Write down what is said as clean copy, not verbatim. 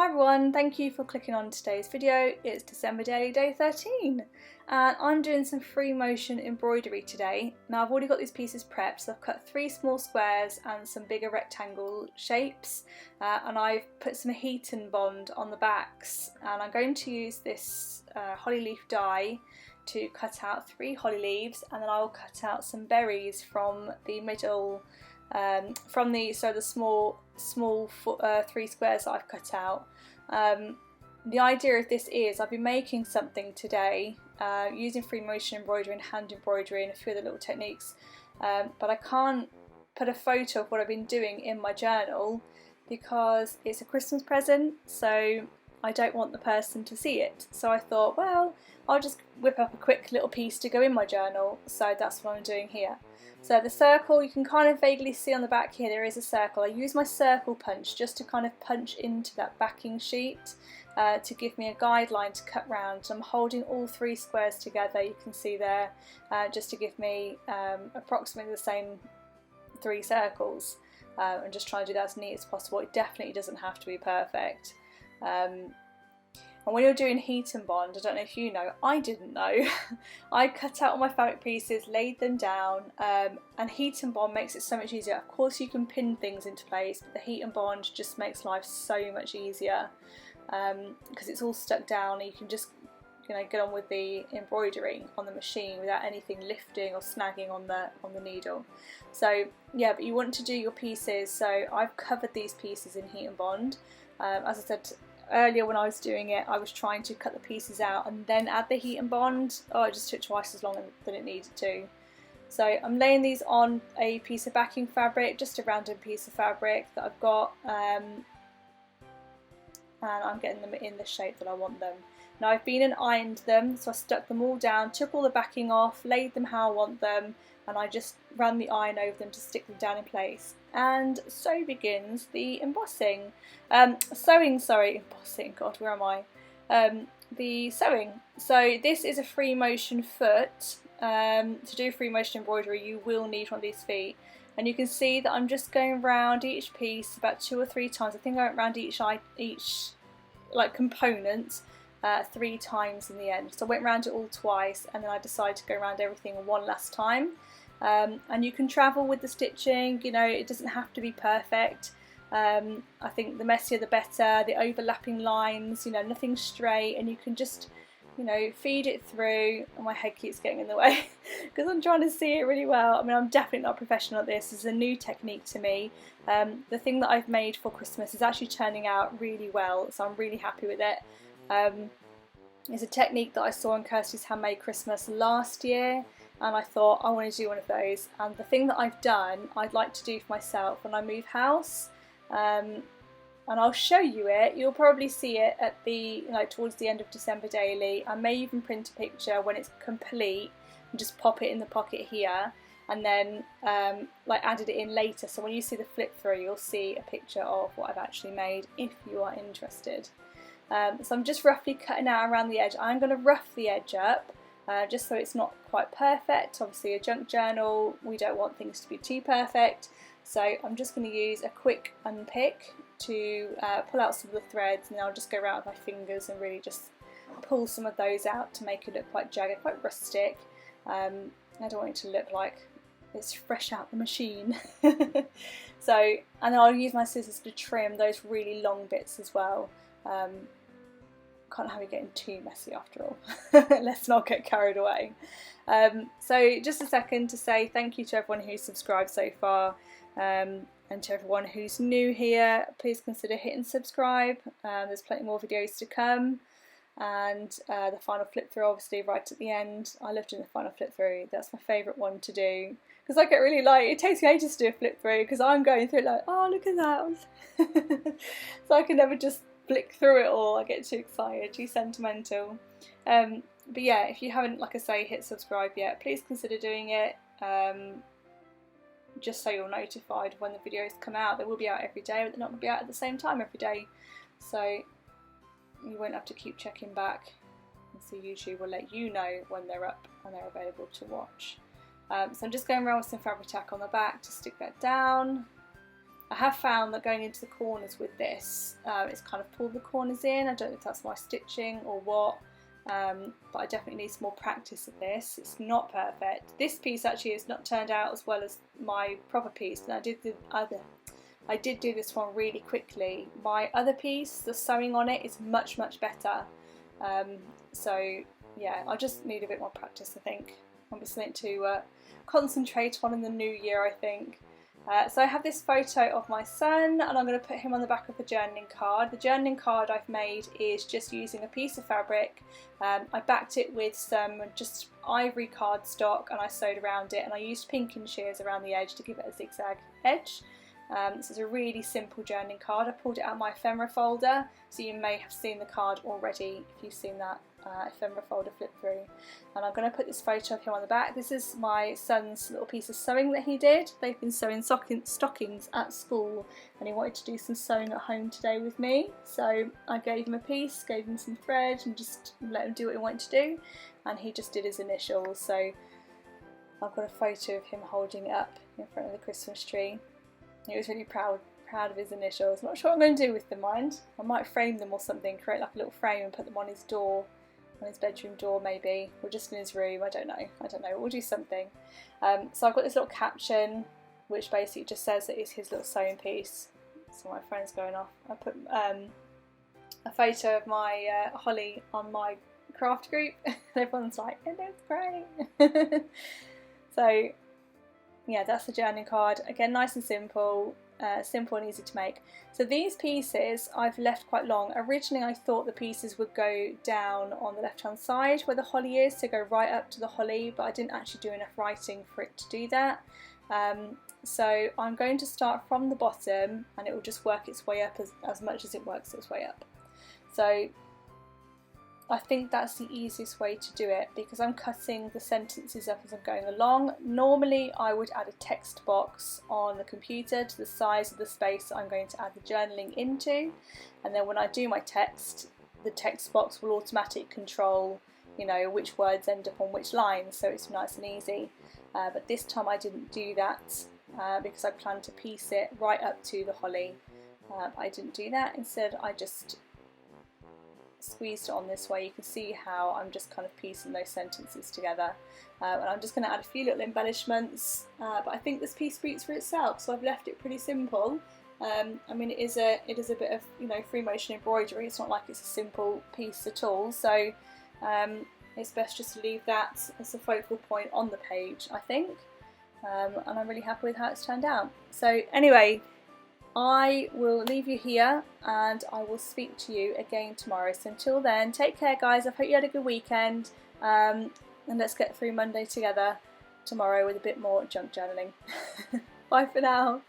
Hi everyone, thank you for clicking on today's video. It's December daily day 13 and I'm doing some free motion embroidery today. Now I've already got these pieces prepped, so I've cut 3 small squares and some bigger rectangle shapes and I've put some heat and bond on the backs, and I'm going to use this holly leaf die to cut out 3 holly leaves, and then I will cut out some berries from the middle, from the small 3 squares that I've cut out. The idea of this is I've been making something today using free motion embroidery and hand embroidery and a few other little techniques, but I can't put a photo of what I've been doing in my journal because it's a Christmas present, so I don't want the person to see it. So I thought, well, I'll just whip up a quick little piece to go in my journal, so that's what I'm doing here. So the circle, you can kind of vaguely see on the back here, there is a circle. I use my circle punch just to kind of punch into that backing sheet to give me a guideline to cut round. So I'm holding all 3 squares together, you can see there, just to give me approximately the same 3 circles. And just trying to do that as neat as possible. It definitely doesn't have to be perfect. And when you're doing heat and bond, I don't know if you know, I didn't know. I cut out all my fabric pieces, laid them down, and heat and bond makes it so much easier. Of course you can pin things into place, but the heat and bond just makes life so much easier because it's all stuck down and you can just get on with the embroidery on the machine without anything lifting or snagging on the needle. So yeah, but you want to do your pieces, so I've covered these pieces in heat and bond. As I said earlier when I was doing it, I was trying to cut the pieces out and then add the heat and bond. Oh, it just took twice as long than it needed to. So I'm laying these on a piece of backing fabric, just a random piece of fabric that I've got, and I'm getting them in the shape that I want them. Now I've been and ironed them, so I stuck them all down, took all the backing off, laid them how I want them, and I just ran the iron over them to stick them down in place. And so begins the embossing. Embossing, God, where am I? The sewing. So this is a free motion foot. To do free motion embroidery you will need one of these feet. And you can see that I'm just going around each piece about 2 or 3 times. I think I went around each like component 3 times in the end. So I went around it all twice and then I decided to go around everything one last time. And you can travel with the stitching, it doesn't have to be perfect. I think the messier the better, the overlapping lines, nothing straight, and you can just, feed it through. Oh, my head keeps getting in the way because I'm trying to see it really well. I mean, I'm definitely not a professional at this. This is a new technique to me. The thing that I've made for Christmas is actually turning out really well, so I'm really happy with it. It's a technique that I saw on Kirsty's Handmade Christmas last year, and I thought I want to do one of those. And the thing that I've done, I'd like to do for myself when I move house, and I'll show you it. You'll probably see it at the towards the end of December daily. I may even print a picture when it's complete and just pop it in the pocket here, and then added it in later. So when you see the flip through, you'll see a picture of what I've actually made if you are interested. So I'm just roughly cutting out around the edge. I'm going to rough the edge up just so it's not quite perfect. Obviously a junk journal, we don't want things to be too perfect. So I'm just going to use a quick unpick to pull out some of the threads, and then I'll just go around with my fingers and really just pull some of those out to make it look quite jagged, quite rustic. I don't want it to look like it's fresh out the machine. So, and then I'll use my scissors to trim those really long bits as well. Can't have it getting too messy after all. Let's not get carried away. So just a second to say thank you to everyone who's subscribed so far, and to everyone who's new here, please consider hitting subscribe. There's plenty more videos to come, and the final flip through obviously right at the end. I love doing the final flip through. That's my favourite one to do because I get really it takes me ages to do a flip through because I'm going through it like, oh look at that. So I can never just flick through it all. I get too excited, too sentimental. But yeah, if you haven't, like I say, hit subscribe yet, please consider doing it, just so you're notified when the videos come out. They will be out every day, but they're not going to be out at the same time every day, so you won't have to keep checking back, and so YouTube will let you know when they're up and they're available to watch. So I'm just going around with some fabric tack on the back to stick that down. I have found that going into the corners with this, it's kind of pulled the corners in. I don't know if that's my stitching or what, but I definitely need some more practice at this. It's not perfect. This piece actually has not turned out as well as my proper piece, but I did do this one really quickly. My other piece, the sewing on it is much better. So yeah, I just need a bit more practice, I think. I'll something to concentrate on in the new year, I think. So I have this photo of my son, and I'm going to put him on the back of the journaling card. The journaling card I've made is just using a piece of fabric. I backed it with some just ivory cardstock, and I sewed around it, and I used pinking shears around the edge to give it a zigzag edge. This is a really simple journaling card. I pulled it out of my ephemera folder, so you may have seen the card already if you've seen that ephemera folder flip through. And I'm going to put this photo of him on the back. This is my son's little piece of sewing that he did. They've been sewing stockings at school, and he wanted to do some sewing at home today with me. So I gave him a piece, gave him some thread, and just let him do what he wanted to do. And he just did his initials. So I've got a photo of him holding it up in front of the Christmas tree. He was really proud of his initials. Not sure what I'm going to do with them, mind. I might frame them or something, create like a little frame and put them on his door, on his bedroom door maybe, or just in his room. I don't know. We'll do something. So I've got this little caption which basically just says that it's his little sewing piece. So my phone's going off. I put a photo of my holly on my craft group. Everyone's like, it looks great. So yeah, that's the journaling card. Again, nice and simple, simple and easy to make. So these pieces I've left quite long. Originally I thought the pieces would go down on the left hand side where the holly is, to go right up to the holly, but I didn't actually do enough writing for it to do that. So I'm going to start from the bottom, and it will just work its way up as much as it works its way up. So I think that's the easiest way to do it, because I'm cutting the sentences up as I'm going along. Normally I would add a text box on the computer to the size of the space that I'm going to add the journaling into, and then when I do my text, the text box will automatically control, you know, which words end up on which lines, so it's nice and easy. But this time I didn't do that because I planned to piece it right up to the holly. I didn't do that. Instead I just squeezed it on this way. You can see how I'm just kind of piecing those sentences together, and I'm just going to add a few little embellishments, but I think this piece speaks for itself, so I've left it pretty simple. I mean, it is a bit of, you know, free motion embroidery. It's not like it's a simple piece at all, so it's best just to leave that as a focal point on the page, I think, and I'm really happy with how it's turned out. So anyway, I will leave you here, and I will speak to you again tomorrow. So until then, take care guys. I hope you had a good weekend, and let's get through Monday together tomorrow with a bit more junk journaling. Bye for now.